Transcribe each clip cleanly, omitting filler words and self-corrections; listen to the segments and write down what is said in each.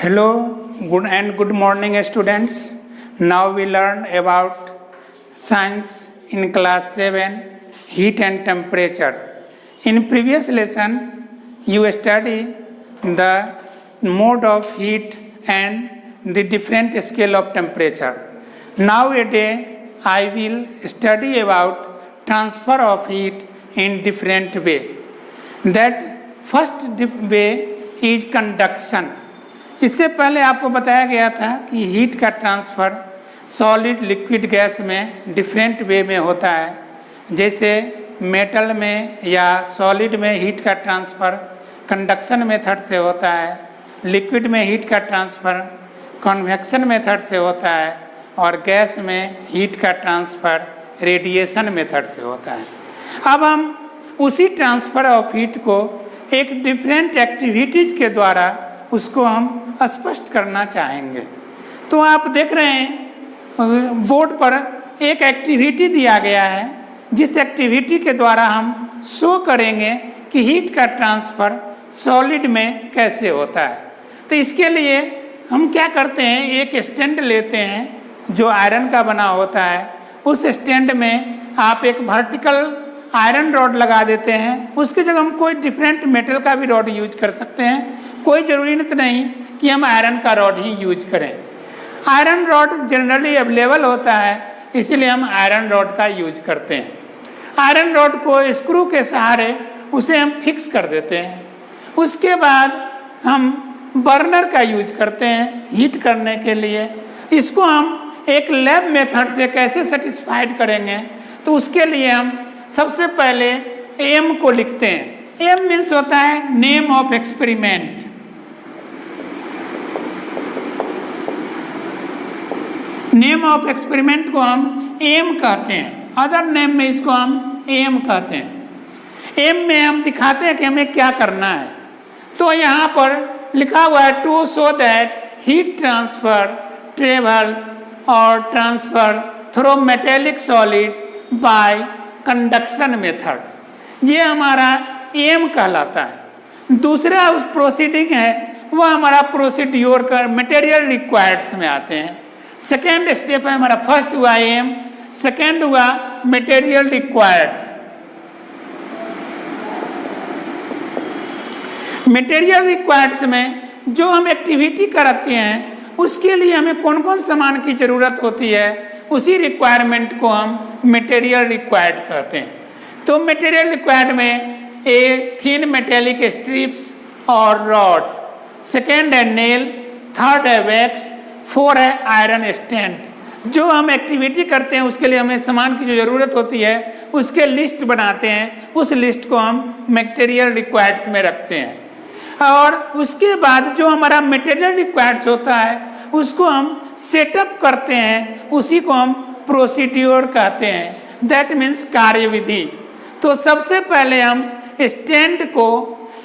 Hello, good morning, students. Now we learn about science in class 7, heat and temperature. In previous lesson, you study the mode of heat and the different scale of temperature. Nowadays, I will study about transfer of heat in different way. That first way is conduction. इससे पहले आपको बताया गया था कि heat का transfer solid liquid gas में different way में होता है। जैसे मेटल में या सॉलिड में हीट का ट्रांसफ़र कंडक्शन मेथड से होता है, लिक्विड में हीट का ट्रांसफ़र कन्वेक्शन मेथड से होता है और गैस में हीट का ट्रांसफ़र रेडिएशन मेथड से होता है। अब हम उसी ट्रांसफ़र ऑफ हीट को एक डिफरेंट एक्टिविटीज़ के द्वारा उसको हम स्पष्ट करना चाहेंगे। तो आप देख रहे हैं बोर्ड पर एक एक्टिविटी दिया गया है, जिस एक्टिविटी के द्वारा हम शो करेंगे कि हीट का ट्रांसफ़र सॉलिड में कैसे होता है। तो इसके लिए हम क्या करते हैं, एक स्टैंड लेते हैं जो आयरन का बना होता है। उस स्टैंड में आप एक वर्टिकल आयरन रॉड लगा देते हैं। उसकी जगह हम कोई डिफरेंट मेटल का भी रॉड यूज कर सकते हैं। कोई ज़रूरी नहीं कि हम आयरन का रॉड ही यूज करें। आयरन रॉड जनरली अवेलेबल होता है, इसीलिए हम आयरन रॉड का यूज करते हैं। आयरन रॉड को स्क्रू के सहारे उसे हम फिक्स कर देते हैं। उसके बाद हम बर्नर का यूज करते हैं हीट करने के लिए। इसको हम एक लैब मेथड से कैसे सेटिस्फाइड करेंगे, तो उसके लिए हम सबसे पहले एम को लिखते हैं। एम मीन्स होता है name of experiment. Name of experiment को हम एम कहते हैं, अदर नेम में इसको हम एम कहते हैं। एम में हम दिखाते हैं कि हमें क्या करना है। तो यहाँ पर लिखा हुआ है to show that heat transfer travel और transfer through metallic solid by conduction method. ये हमारा एम कहलाता है। दूसरा उस प्रोसीडिंग है वो हमारा प्रोसीड्योर का मटेरियल रिक्वायर्ड्स में आते हैं। सेकेंड स्टेप है हमारा, फर्स्ट हुआ एम, सेकेंड हुआ मटेरियल रिक्वायर्ड्स। मटेरियल रिक्वायर्ड्स में जो हम एक्टिविटी करते हैं उसके लिए हमें कौन कौन सामान की ज़रूरत होती है, उसी रिक्वायरमेंट को हम मटेरियल रिक्वायर्ड कहते हैं। तो मटेरियल रिक्वायर्ड में ए थिन मेटेलिक स्ट्रिप्स और रॉड, सेकेंड है नेल, थर्ड है वैक्स, फोर है आयरन स्टैंड। जो हम एक्टिविटी करते हैं उसके लिए हमें सामान की जो ज़रूरत होती है उसके लिस्ट बनाते हैं। उस लिस्ट को हम मटेरियल रिक्वायर्ड्स में रखते हैं और उसके बाद जो हमारा मटेरियल रिक्वायर्ड्स होता है उसको हम सेटअप करते हैं। उसी को हम प्रोसीड्योर कहते हैं, दैट मीन्स कार्यविधि। तो सबसे पहले हम स्टैंड को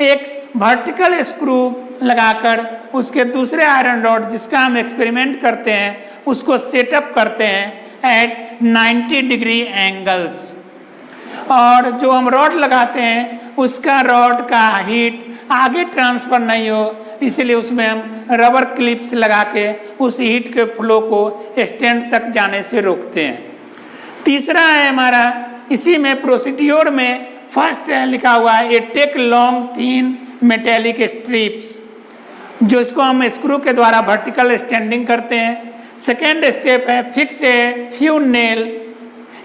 एक वर्टिकल स्क्रू लगाकर उसके दूसरे आयरन रॉड जिसका हम एक्सपेरिमेंट करते हैं उसको सेटअप करते हैं एट 90 डिग्री एंगल्स। और जो हम रॉड लगाते हैं उसका रॉड का हीट आगे ट्रांसफ़र नहीं हो, इसलिए उसमें हम रबर क्लिप्स लगा के उस हीट के फ्लो को स्टैंड तक जाने से रोकते हैं। तीसरा है हमारा, इसी में प्रोसीड्योर में फर्स्ट लिखा हुआ है a take long thin metallic strips, जो इसको हम स्क्रू के द्वारा वर्टिकल स्टैंडिंग करते हैं। सेकेंड स्टेप है फिक्स ए फ्यू नेल,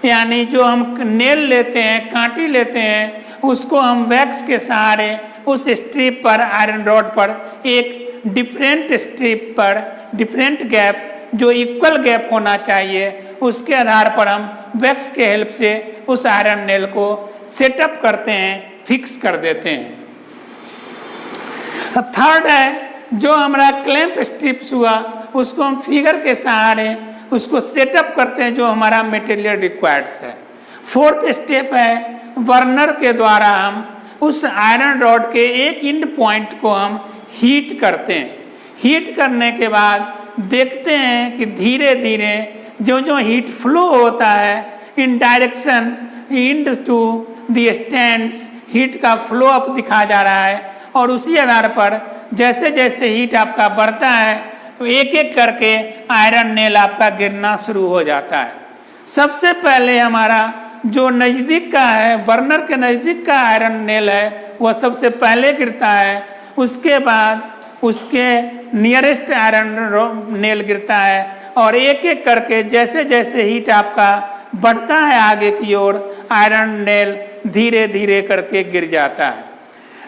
यानी जो हम नेल लेते हैं, कांटी लेते हैं, उसको हम वैक्स के सहारे उस स्ट्रिप पर, आयरन रॉड पर एक डिफरेंट स्ट्रिप पर डिफरेंट गैप जो इक्वल गैप होना चाहिए उसके आधार पर हम वैक्स के हेल्प से उस आयरन नेल को सेटअप करते हैं, फिक्स कर देते हैं। थर्ड है जो हमारा क्लैंप स्ट्रिप्स हुआ उसको हम फिगर के सहारे उसको सेटअप करते हैं जो हमारा मटेरियल रिक्वायर्ड्स है। फोर्थ स्टेप है बर्नर के द्वारा हम उस आयरन रॉड के एक इंड पॉइंट को हम हीट करते हैं। हीट करने के बाद देखते हैं कि धीरे धीरे जो जो हीट फ्लो होता है in direction end to the stands, heat का फ्लो अप दिखा जा रहा है और उसी आधार पर जैसे जैसे हीट आपका बढ़ता है एक एक करके आयरन नेल आपका गिरना शुरू हो जाता है। सबसे पहले हमारा जो नज़दीक का है, बर्नर के नज़दीक का आयरन नेल है, वह सबसे पहले गिरता है। उसके बाद उसके नियरेस्ट आयरन नेल गिरता है और एक एक करके जैसे जैसे हीट आपका बढ़ता है आगे की ओर, आयरन नेल धीरे धीरे करके गिर जाता है।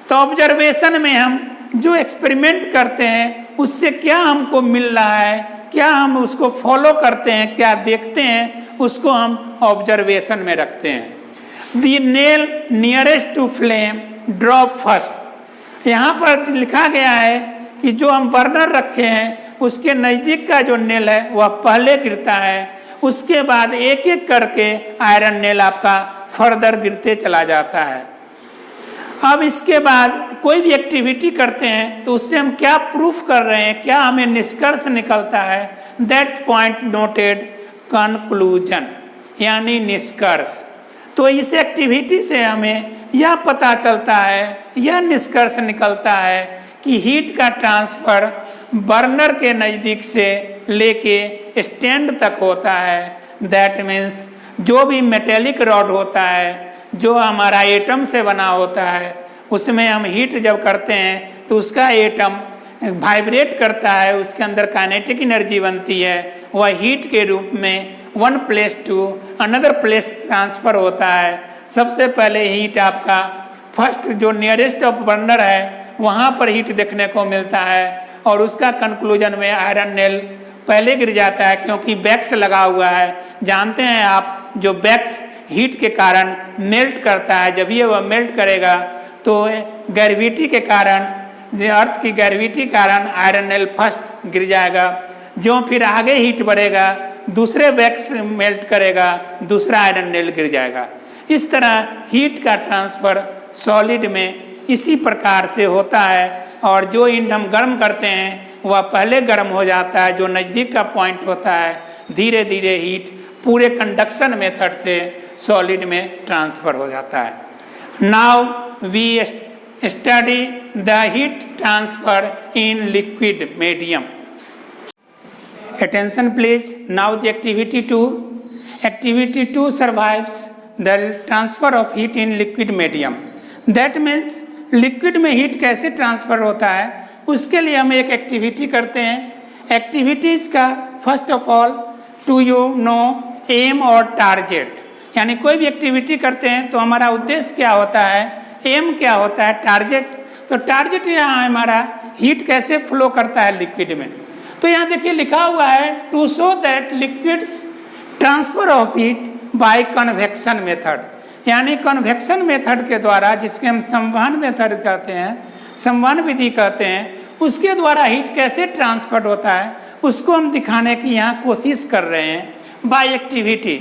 तो ऑब्जर्वेशन में हम जो एक्सपेरिमेंट करते हैं उससे क्या हमको मिल रहा है, क्या हम उसको फॉलो करते हैं, क्या देखते हैं, उसको हम ऑब्जर्वेशन में रखते हैं। The nail nearest to flame drop first. यहाँ पर लिखा गया है कि जो हम बर्नर रखे हैं उसके नज़दीक का जो नेल है वह पहले गिरता है, उसके बाद एक एक करके आयरन नेल आपका फर्दर गिरते चला जाता है। अब इसके बाद कोई भी एक्टिविटी करते हैं तो उससे हम क्या प्रूफ कर रहे हैं, क्या हमें निष्कर्ष निकलता है, दैट्स पॉइंट नोटेड कंक्लूजन, यानी निष्कर्ष। तो इस एक्टिविटी से हमें यह पता चलता है, यह निष्कर्ष निकलता है कि हीट का ट्रांसफ़र बर्नर के नज़दीक से लेके स्टैंड तक होता है। दैट मीन्स जो भी मेटेलिक रॉड होता है, जो हमारा एटम से बना होता है, उसमें हम हीट जब करते हैं तो उसका एटम वाइब्रेट करता है, उसके अंदर काइनेटिक एनर्जी बनती है, वह हीट के रूप में one place to another place transfer होता है। सबसे पहले हीट आपका फर्स्ट जो नियरेस्ट ऑफ बर्नर है वहाँ पर हीट देखने को मिलता है और उसका कंक्लूजन में आयरन नेल पहले गिर जाता है, क्योंकि बैक्स लगा हुआ है। जानते हैं आप, जो बैक्स हीट के कारण मेल्ट करता है, जब ये वह मेल्ट करेगा तो ग्रेविटी के कारण, अर्थ की ग्रेविटी के कारण आयरन नेल फर्स्ट गिर जाएगा। जो फिर आगे हीट बढ़ेगा, दूसरे बैक्स मेल्ट करेगा, दूसरा आयरन नेल गिर जाएगा। इस तरह हीट का ट्रांसफ़र सॉलिड में इसी प्रकार से होता है और जो ईंधन हम गर्म करते हैं वह पहले गर्म हो जाता है, जो नज़दीक का पॉइंट होता है धीरे धीरे हीट पूरे कंडक्शन मेथड से सॉलिड में ट्रांसफ़र हो जाता है। Now we study the heat transfer in liquid medium. Attention please, now the activity 2. Activity 2 survives the transfer of heat in liquid medium. That means liquid में heat कैसे transfer होता है उसके लिए हम एक एक्टिविटी करते हैं। एक्टिविटीज़ का first of all to you know aim और टारगेट, यानी कोई भी एक्टिविटी करते हैं तो हमारा उद्देश्य क्या होता है, एम क्या होता है, टारगेट। तो टारगेट यहाँ हमारा हीट कैसे फ्लो करता है लिक्विड में। तो यहाँ देखिए लिखा हुआ है to show that liquids transfer of heat by convection method, यानी कन्वेक्शन मेथड के द्वारा, जिसके हम संवहन मेथड कहते हैं, संवहन विधि कहते हैं, उसके द्वारा हीट कैसे ट्रांसफर होता है उसको हम दिखाने की यहाँ कोशिश कर रहे हैं बाय एक्टिविटी।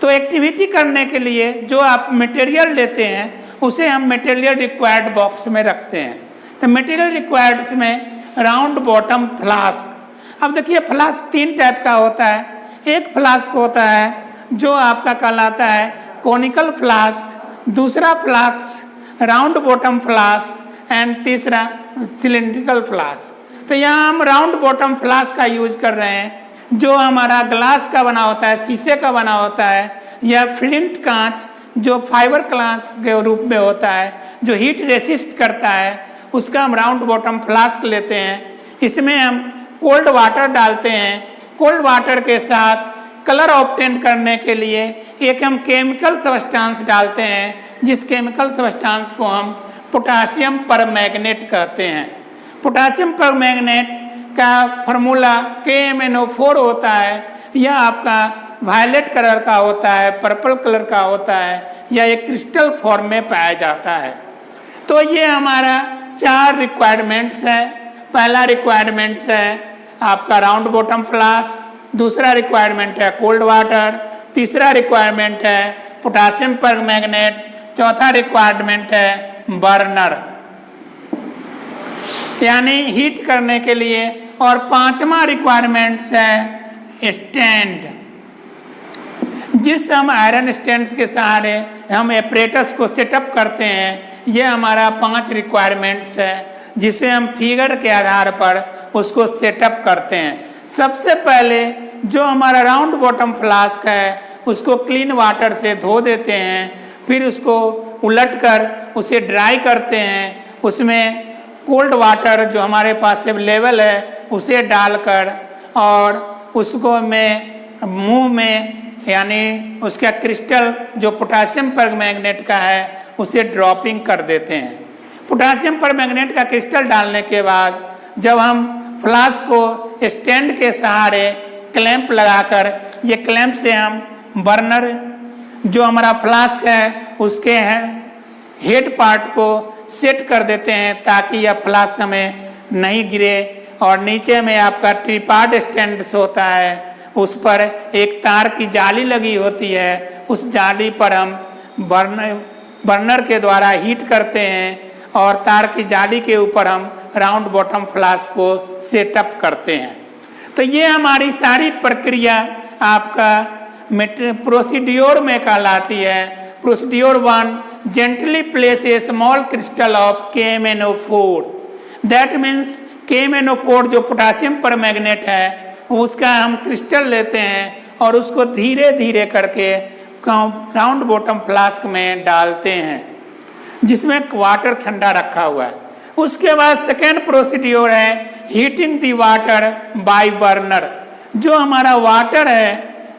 तो एक्टिविटी करने के लिए जो आप मटेरियल लेते हैं उसे हम मटेरियल रिक्वायर्ड बॉक्स में रखते हैं। तो मटेरियल रिक्वायर्ड्स में राउंड बॉटम फ्लास्क। अब देखिए फ्लास्क 3 टाइप का होता है। एक फ्लास्क होता है जो आपका कहलाता है कोनिकल फ्लास्क, दूसरा flask round bottom flask and तीसरा सिलेंड्रिकल फ्लास्क। तो यहाँ हम राउंड बॉटम फ्लास्क का यूज कर रहे हैं, जो हमारा ग्लास का बना होता है, शीशे का बना होता है, या फ्लिंट कांच जो फाइबर कांच के रूप में होता है, जो हीट रेसिस्ट करता है, उसका हम राउंड बॉटम फ्लास्क लेते हैं। इसमें हम कोल्ड वाटर डालते हैं। कोल्ड वाटर के साथ कलर ऑब्टेन करने के लिए एक हम केमिकल सब्सटेंस डालते हैं, जिस केमिकल सब्सटेंस को हम पोटासियम परमैंगनेट कहते हैं। पोटासियम परमैंगनेट का फार्मूला KMnO4 होता है। यह आपका वायलेट कलर का होता है, पर्पल कलर का होता है, या एक क्रिस्टल फॉर्म में पाया जाता है। तो ये हमारा 4 रिक्वायरमेंट्स है। पहला रिक्वायरमेंट्स है आपका राउंड बॉटम फ्लास्क, दूसरा रिक्वायरमेंट है कोल्ड वाटर, तीसरा रिक्वायरमेंट है पोटासियम परमैंगनेट, चौथा रिक्वायरमेंट है बर्नर, यानी हीट करने के लिए, और पांचवा रिक्वायरमेंट्स है स्टैंड, जिस हम आयरन स्टैंड्स के सहारे हम एपरेटस को सेटअप करते हैं। ये हमारा 5 रिक्वायरमेंट्स है जिसे हम फिगर के आधार पर उसको सेटअप करते हैं। सबसे पहले जो हमारा राउंड बॉटम फ्लास्क है उसको क्लीन वाटर से धो देते हैं, फिर उसको उलटकर उसे ड्राई करते हैं। उसमें कोल्ड वाटर जो हमारे पास अवेलेबल है उसे डालकर और उसको मुंह में यानी उसका क्रिस्टल जो पोटासियम परमैंगनेट का है उसे ड्रॉपिंग कर देते हैं। पोटासियम परमैंगनेट का क्रिस्टल डालने के बाद जब हम फ्लास्क को स्टैंड के सहारे क्लैंप लगाकर, ये क्लैंप से हम बर्नर जो हमारा फ्लास्क है उसके हेड पार्ट को सेट कर देते हैं ताकि यह फ्लास्क हमें नहीं गिरे। और नीचे में आपका ट्रिपॉड स्टैंड होता है, उस पर एक तार की जाली लगी होती है, उस जाली पर हम बर्नर के द्वारा हीट करते हैं और तार की जाली के ऊपर हम राउंड बॉटम फ्लास्क को सेटअप करते हैं। तो ये हमारी सारी प्रक्रिया आपका प्रोसीड्योर में कहलाती है। Procedure 1, gently place a small crystal of KMnO4, that means KMnO4 जो पोटासियम परमैंगनेट है उसका हम क्रिस्टल लेते हैं और उसको धीरे धीरे करके राउंड बॉटम फ्लास्क में डालते हैं जिसमें वाटर ठंडा रखा हुआ है। उसके बाद सेकेंड प्रोसीड्योर है heating the water bye burner. जो हमारा वाटर है,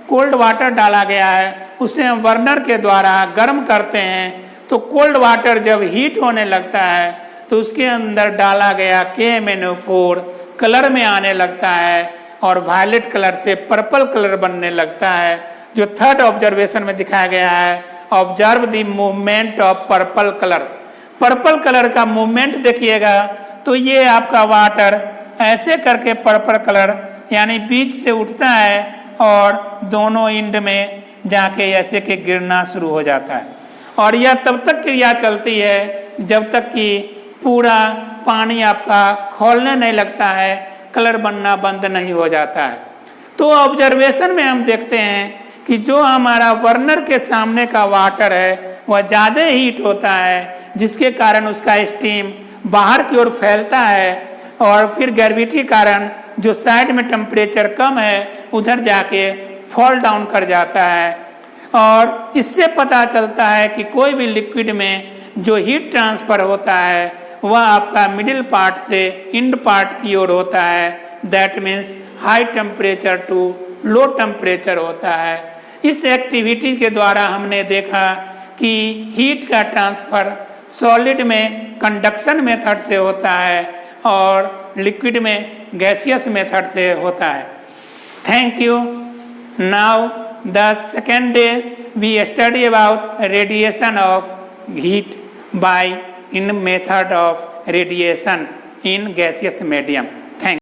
कोल्ड वाटर डाला गया है, उसे हम बर्नर के द्वारा गर्म करते हैं। तो कोल्ड वाटर जब हीट होने लगता है तो उसके अंदर डाला गया KMnO4 कलर में आने लगता है और वायलेट कलर से पर्पल कलर बनने लगता है। जो थर्ड ऑब्जर्वेशन में दिखाया गया है, observe the movement of purple colour. Purple colour का मूवमेंट देखिएगा तो ये आपका वाटर ऐसे करके पर्पल कलर यानी बीच से उठता है और दोनों एंड में जाके ऐसे के गिरना शुरू हो जाता है। और यह तब तक क्रिया चलती है जब तक कि पूरा पानी आपका खौलने नहीं लगता है, कलर बनना बंद नहीं हो जाता है। तो ऑब्जर्वेशन में हम देखते हैं कि जो हमारा बर्नर के सामने का वाटर है वह ज़्यादा हीट होता है, जिसके कारण उसका स्टीम बाहर की ओर फैलता है और फिर ग्रेविटी कारण जो साइड में टेम्परेचर कम है उधर जाके फॉल डाउन कर जाता है। और इससे पता चलता है कि कोई भी लिक्विड में जो हीट ट्रांसफ़र होता है वह आपका मिडिल पार्ट से इंड पार्ट की ओर होता है, that means high temperature to low temperature होता है। इस एक्टिविटी के द्वारा हमने देखा कि हीट का ट्रांसफ़र सॉलिड में कंडक्शन मेथड से होता है और लिक्विड में गैसियस मेथड से होता है। Thank you. Now the second day we study about radiation of heat by in method of radiation in gaseous medium.